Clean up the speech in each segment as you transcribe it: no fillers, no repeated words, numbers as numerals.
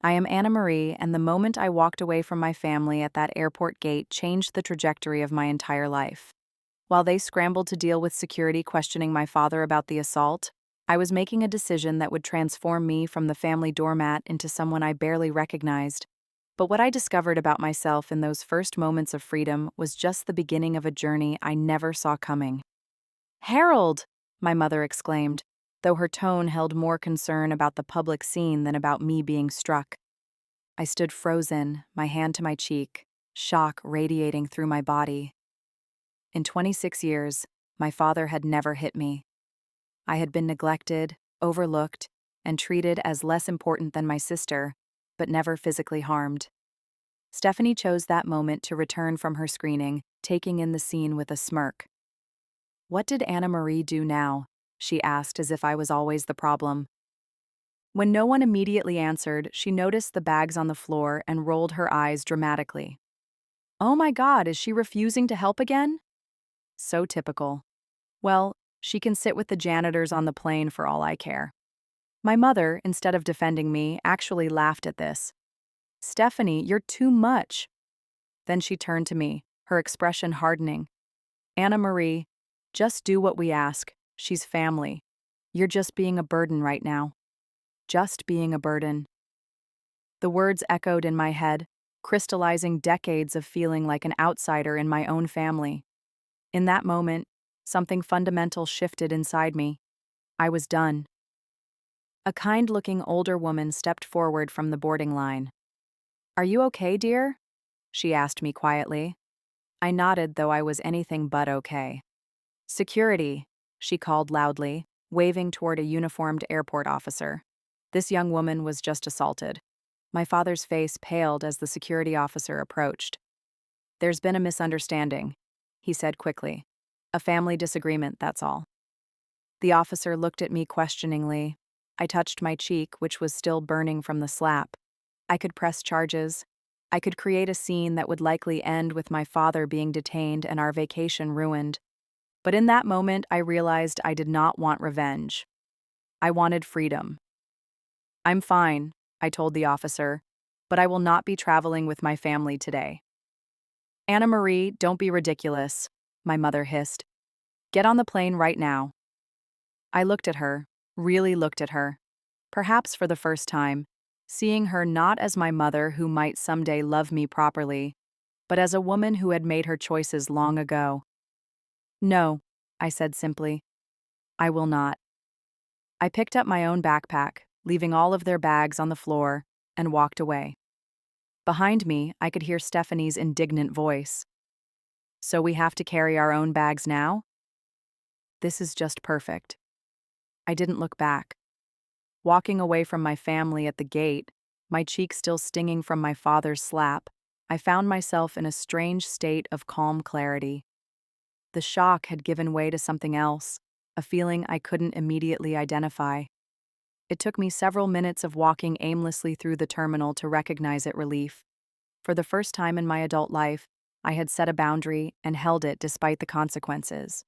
I am Anna Marie, and the moment I walked away from my family at that airport gate changed the trajectory of my entire life. While they scrambled to deal with security questioning my father about the assault, I was making a decision that would transform me from the family doormat into someone I barely recognized. But what I discovered about myself in those first moments of freedom was just the beginning of a journey I never saw coming. "Harold!" my mother exclaimed, though her tone held more concern about the public scene than about me being struck. I stood frozen, my hand to my cheek, shock radiating through my body. In 26 years, my father had never hit me. I had been neglected, overlooked, and treated as less important than my sister, but never physically harmed. Stephanie chose that moment to return from her screening, taking in the scene with a smirk. "What did Anna Marie do now?" she asked as if I was always the problem. When no one immediately answered, she noticed the bags on the floor and rolled her eyes dramatically. "Oh my God, is she refusing to help again?" So typical. Well, she can sit with the janitors on the plane for all I care. My mother, instead of defending me, actually laughed at this. "Stephanie, you're too much." Then she turned to me, her expression hardening. "Anna Marie, just do what we ask. She's family. You're just being a burden right now. Just being a burden." The words echoed in my head, crystallizing decades of feeling like an outsider in my own family. In that moment, something fundamental shifted inside me. I was done. A kind-looking older woman stepped forward from the boarding line. "Are you okay, dear?" she asked me quietly. I nodded, though I was anything but okay. "Security," she called loudly, waving toward a uniformed airport officer. This young woman was just assaulted. My father's face paled as the security officer approached. "There's been a misunderstanding," he said quickly. "A family disagreement, that's all." The officer looked at me questioningly. I touched my cheek, which was still burning from the slap. I could press charges. I could create a scene that would likely end with my father being detained and our vacation ruined. But in that moment, I realized I did not want revenge. I wanted freedom. "I'm fine," I told the officer, "but I will not be traveling with my family today." "Anna Marie, don't be ridiculous," my mother hissed. "Get on the plane right now." I looked at her, really looked at her, perhaps for the first time, seeing her not as my mother who might someday love me properly, but as a woman who had made her choices long ago. "No," I said simply. "I will not." I picked up my own backpack, leaving all of their bags on the floor, and walked away. Behind me, I could hear Stephanie's indignant voice. "So we have to carry our own bags now?" This is just perfect. I didn't look back. Walking away from my family at the gate, my cheek still stinging from my father's slap, I found myself in a strange state of calm clarity. The shock had given way to something else, a feeling I couldn't immediately identify. It took me several minutes of walking aimlessly through the terminal to recognize it relief. For the first time in my adult life, I had set a boundary and held it despite the consequences.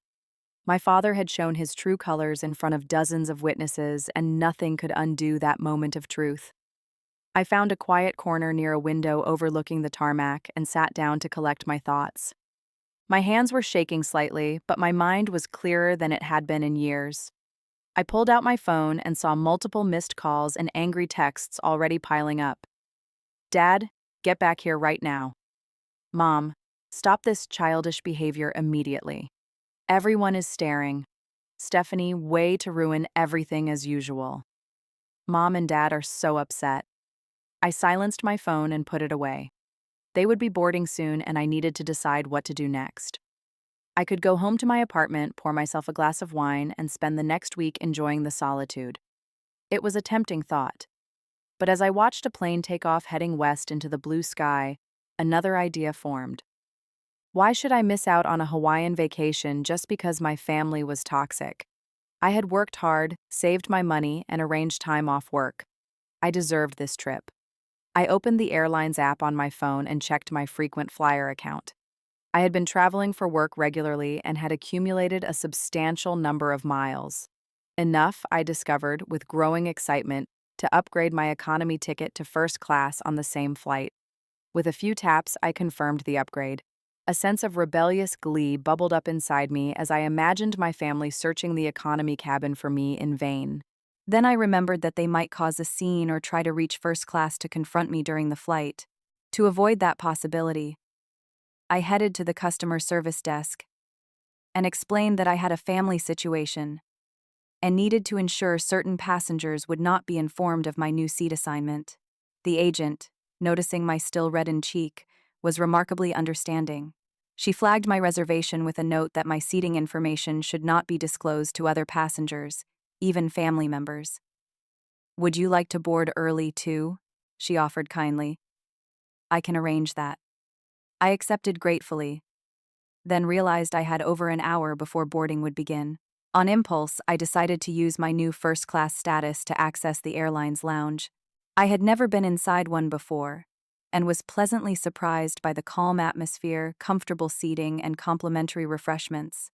My father had shown his true colors in front of dozens of witnesses, and nothing could undo that moment of truth. I found a quiet corner near a window overlooking the tarmac and sat down to collect my thoughts. My hands were shaking slightly, but my mind was clearer than it had been in years. I pulled out my phone and saw multiple missed calls and angry texts already piling up. "Dad, get back here right now." "Mom, stop this childish behavior immediately." "Everyone is staring." "Stephanie, way to ruin everything as usual." Mom and Dad are so upset. I silenced my phone and put it away. They would be boarding soon, and I needed to decide what to do next. I could go home to my apartment, pour myself a glass of wine, and spend the next week enjoying the solitude. It was a tempting thought. But as I watched a plane take off heading west into the blue sky, another idea formed. Why should I miss out on a Hawaiian vacation just because my family was toxic? I had worked hard, saved my money, and arranged time off work. I deserved this trip. I opened the airline's app on my phone and checked my frequent flyer account. I had been traveling for work regularly and had accumulated a substantial number of miles. Enough, I discovered, with growing excitement, to upgrade my economy ticket to first class on the same flight. With a few taps, I confirmed the upgrade. A sense of rebellious glee bubbled up inside me as I imagined my family searching the economy cabin for me in vain. Then I remembered that they might cause a scene or try to reach first class to confront me during the flight. To avoid that possibility, I headed to the customer service desk and explained that I had a family situation and needed to ensure certain passengers would not be informed of my new seat assignment. The agent, noticing my still reddened cheek, was remarkably understanding. She flagged my reservation with a note that my seating information should not be disclosed to other passengers, even family members. "Would you like to board early, too?" she offered kindly. "I can arrange that." I accepted gratefully, then realized I had over an hour before boarding would begin. On impulse, I decided to use my new first-class status to access the airline's lounge. I had never been inside one before, and was pleasantly surprised by the calm atmosphere, comfortable seating, and complimentary refreshments.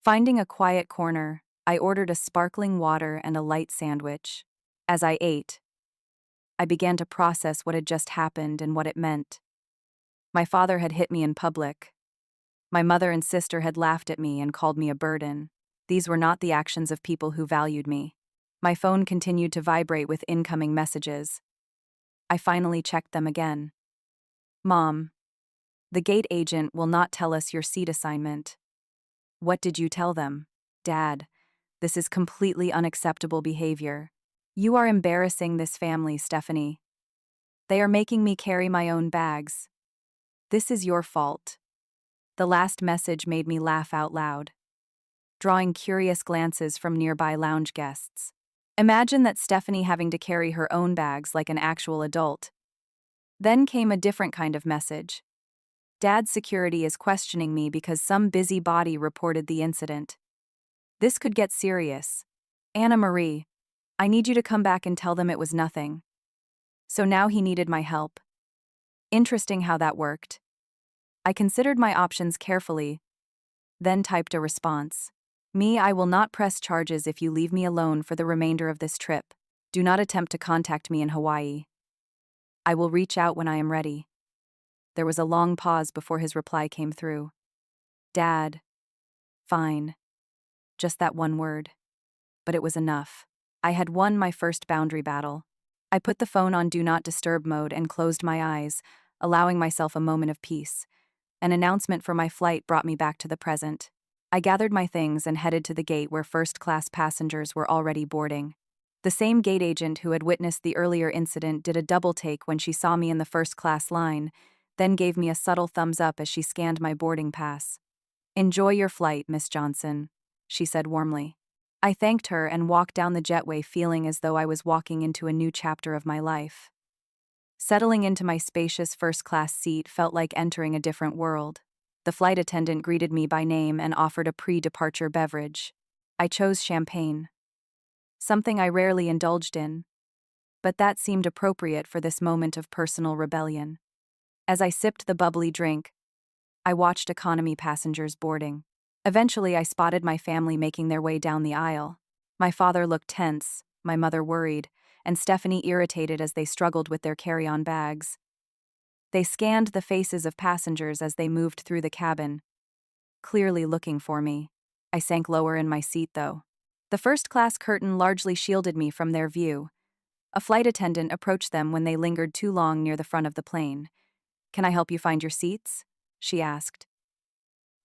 Finding a quiet corner, I ordered a sparkling water and a light sandwich. As I ate, I began to process what had just happened and what it meant. My father had hit me in public. My mother and sister had laughed at me and called me a burden. These were not the actions of people who valued me. My phone continued to vibrate with incoming messages. I finally checked them again. "Mom, the gate agent will not tell us your seat assignment." "What did you tell them?" "Dad, this is completely unacceptable behavior. You are embarrassing this family, Stephanie. They are making me carry my own bags. This is your fault." The last message made me laugh out loud, drawing curious glances from nearby lounge guests. Imagine that Stephanie having to carry her own bags like an actual adult. Then came a different kind of message. "Dad's security is questioning me because some busybody reported the incident. This could get serious. Anna Marie, I need you to come back and tell them it was nothing." So now he needed my help. Interesting how that worked. I considered my options carefully, then typed a response. "Me, I will not press charges if you leave me alone for the remainder of this trip. Do not attempt to contact me in Hawaii. I will reach out when I am ready." There was a long pause before his reply came through. "Dad." Fine. Just that one word. But it was enough. I had won my first boundary battle. I put the phone on Do Not Disturb mode and closed my eyes, allowing myself a moment of peace. An announcement for my flight brought me back to the present. I gathered my things and headed to the gate where first-class passengers were already boarding. The same gate agent who had witnessed the earlier incident did a double-take when she saw me in the first-class line, then gave me a subtle thumbs-up as she scanned my boarding pass. "Enjoy your flight, Miss Johnson," she said warmly. I thanked her and walked down the jetway feeling as though I was walking into a new chapter of my life. Settling into my spacious first-class seat felt like entering a different world. The flight attendant greeted me by name and offered a pre-departure beverage. I chose champagne, something I rarely indulged in, but that seemed appropriate for this moment of personal rebellion. As I sipped the bubbly drink, I watched economy passengers boarding. Eventually, I spotted my family making their way down the aisle. My father looked tense, my mother worried, and Stephanie irritated as they struggled with their carry-on bags. They scanned the faces of passengers as they moved through the cabin, clearly looking for me. I sank lower in my seat, though. The first-class curtain largely shielded me from their view. A flight attendant approached them when they lingered too long near the front of the plane. "Can I help you find your seats?" she asked.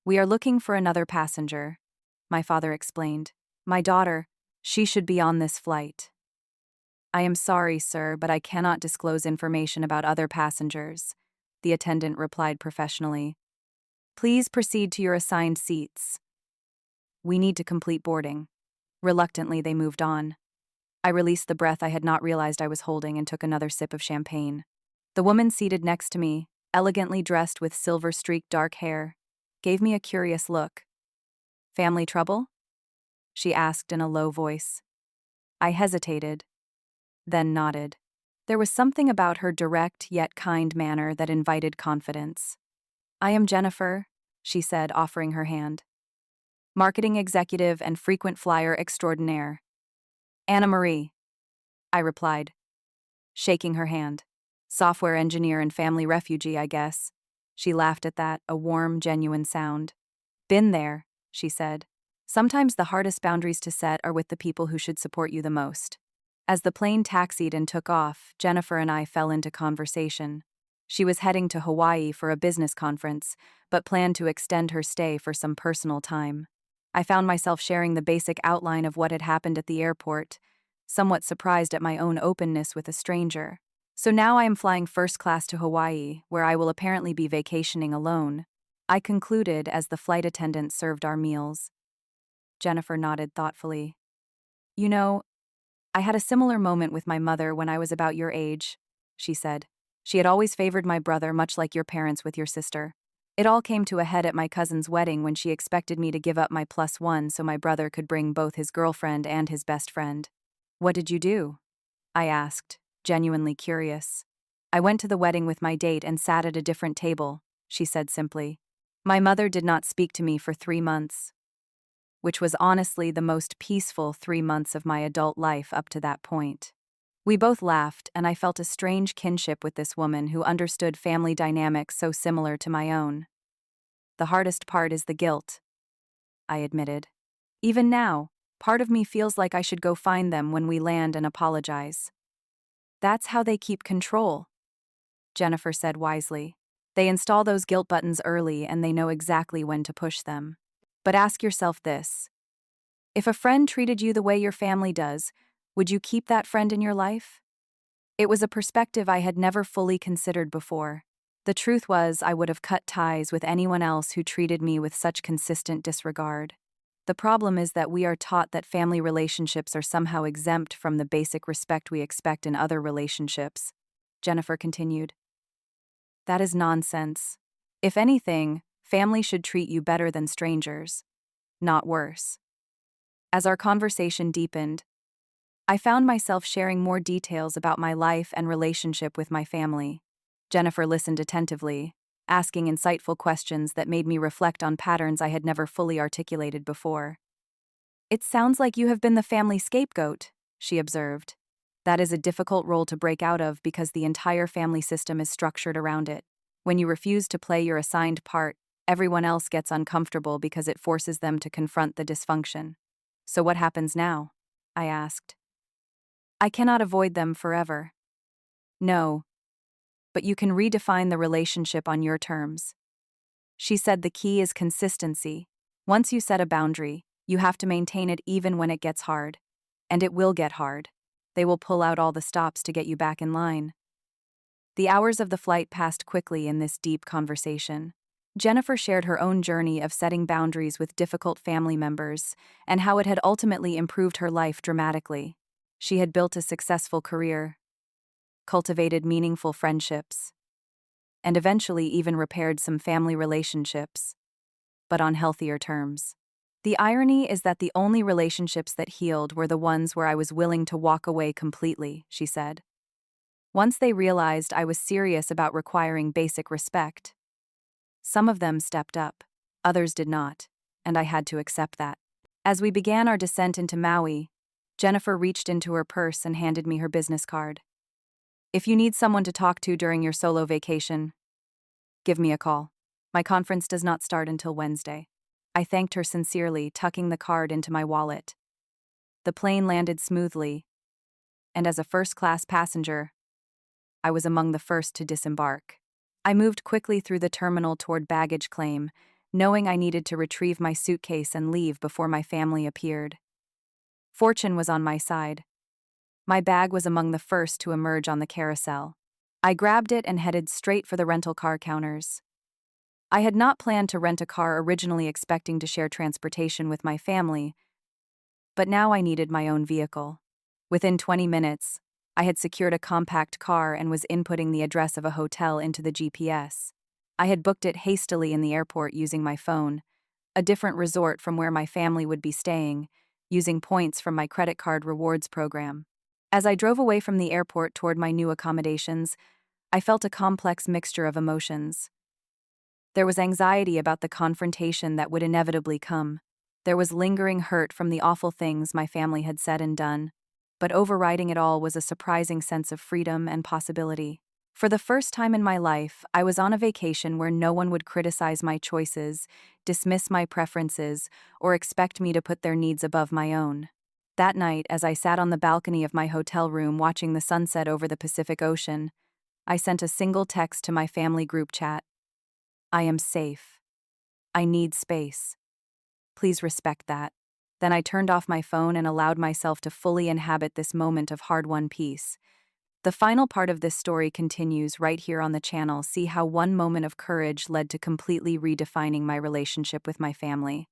"We are looking for another passenger," my father explained. "My daughter, she should be on this flight." "I am sorry, sir, but I cannot disclose information about other passengers," the attendant replied professionally. "Please proceed to your assigned seats. We need to complete boarding." Reluctantly, they moved on. I released the breath I had not realized I was holding and took another sip of champagne. The woman seated next to me, elegantly dressed with silver-streaked dark hair, gave me a curious look. "Family trouble?" she asked in a low voice. I hesitated, then nodded. There was something about her direct yet kind manner that invited confidence. "I am Jennifer," she said, offering her hand. "Marketing executive and frequent flyer extraordinaire." "Anna Marie." I replied, shaking her hand. Software engineer and family refugee, I guess. She laughed at that, a warm, genuine sound. Been there, she said. Sometimes the hardest boundaries to set are with the people who should support you the most. As the plane taxied and took off, Jennifer and I fell into conversation. She was heading to Hawaii for a business conference, but planned to extend her stay for some personal time. I found myself sharing the basic outline of what had happened at the airport, somewhat surprised at my own openness with a stranger. So now I am flying first class to Hawaii, where I will apparently be vacationing alone, I concluded as the flight attendant served our meals. Jennifer nodded thoughtfully. You know, I had a similar moment with my mother when I was about your age, she said. She had always favored my brother, much like your parents with your sister. It all came to a head at my cousin's wedding when she expected me to give up my +1 so my brother could bring both his girlfriend and his best friend. What did you do? I asked, genuinely curious. I went to the wedding with my date and sat at a different table, she said simply. My mother did not speak to me for 3 months, which was honestly the most peaceful 3 months of my adult life up to that point. We both laughed, and I felt a strange kinship with this woman who understood family dynamics so similar to my own. The hardest part is the guilt, I admitted. Even now, part of me feels like I should go find them when we land and apologize. That's how they keep control, Jennifer said wisely. They install those guilt buttons early and they know exactly when to push them. But ask yourself this. If a friend treated you the way your family does, would you keep that friend in your life? It was a perspective I had never fully considered before. The truth was, I would have cut ties with anyone else who treated me with such consistent disregard. The problem is that we are taught that family relationships are somehow exempt from the basic respect we expect in other relationships, Jennifer continued. That is nonsense. If anything, family should treat you better than strangers, not worse. As our conversation deepened, I found myself sharing more details about my life and relationship with my family. Jennifer listened attentively, asking insightful questions that made me reflect on patterns I had never fully articulated before. It sounds like you have been the family scapegoat, she observed. That is a difficult role to break out of because the entire family system is structured around it. When you refuse to play your assigned part, everyone else gets uncomfortable because it forces them to confront the dysfunction. So what happens now? I asked. I cannot avoid them forever. No, but you can redefine the relationship on your terms. She said the key is consistency. Once you set a boundary, you have to maintain it even when it gets hard. And it will get hard. They will pull out all the stops to get you back in line. The hours of the flight passed quickly in this deep conversation. Jennifer shared her own journey of setting boundaries with difficult family members and how it had ultimately improved her life dramatically. She had built a successful career, cultivated meaningful friendships, and eventually even repaired some family relationships, but on healthier terms. The irony is that the only relationships that healed were the ones where I was willing to walk away completely, she said. Once they realized I was serious about requiring basic respect. Some of them stepped up, others did not, and I had to accept that. As we began our descent into Maui, Jennifer reached into her purse and handed me her business card. If you need someone to talk to during your solo vacation, give me a call. My conference does not start until Wednesday. I thanked her sincerely, tucking the card into my wallet. The plane landed smoothly, and as a first-class passenger, I was among the first to disembark. I moved quickly through the terminal toward baggage claim, knowing I needed to retrieve my suitcase and leave before my family appeared. Fortune was on my side. My bag was among the first to emerge on the carousel. I grabbed it and headed straight for the rental car counters. I had not planned to rent a car, originally expecting to share transportation with my family, but now I needed my own vehicle. Within 20 minutes, I had secured a compact car and was inputting the address of a hotel into the GPS. I had booked it hastily in the airport using my phone, a different resort from where my family would be staying, using points from my credit card rewards program. As I drove away from the airport toward my new accommodations, I felt a complex mixture of emotions. There was anxiety about the confrontation that would inevitably come. There was lingering hurt from the awful things my family had said and done. but overriding it all was a surprising sense of freedom and possibility. For the first time in my life, I was on a vacation where no one would criticize my choices, dismiss my preferences, or expect me to put their needs above my own. That night, as I sat on the balcony of my hotel room watching the sunset over the Pacific Ocean, I sent a single text to my family group chat. I am safe. I need space. Please respect that. Then I turned off my phone and allowed myself to fully inhabit this moment of hard-won peace. The final part of this story continues right here on the channel. See how one moment of courage led to completely redefining my relationship with my family.